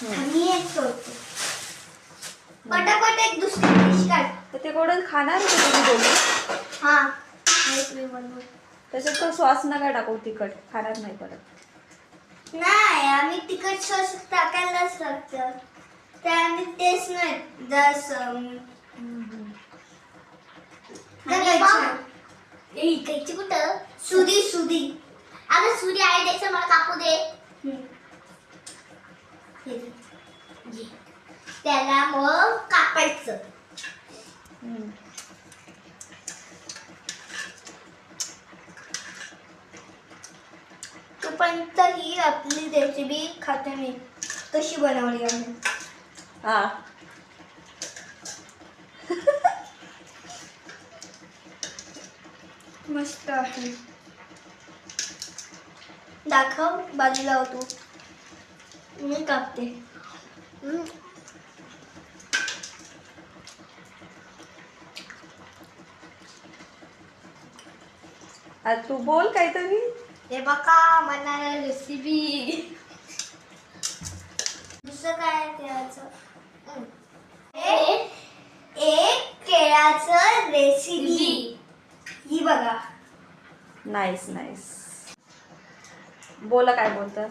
मी एक सोडतो. पटापट एक दुसरी डिश काढ. तर ते कोण खाणार आहे का तुम्ही दोघे? हां एक मी बनवतो. त्याच्यात तो सॉस नका टाकू, तिखट खाणार नाही परत. नाही आम्ही तिखट सॉस टाकायलाच लागतं. त्याने टेस्ट नाही जसं इकडची कुठं सुदी सुदी. अगं सुदी आहे त्याचं मला कापू दे. त्याला मग कापायचं. तू पण तर ही आपली रेसिपी खाते मी कशी बनवली आहे. हा मस्त आहे. दाखव बाजूला हो तू. मी कापते. आज तू बोल काहीतरी. हे बघा मला रेसिपी. दुसरं काय केळाचं. एक केळाचं रेसिपी ही बघा. Nice nice. बोला काय बोलतात.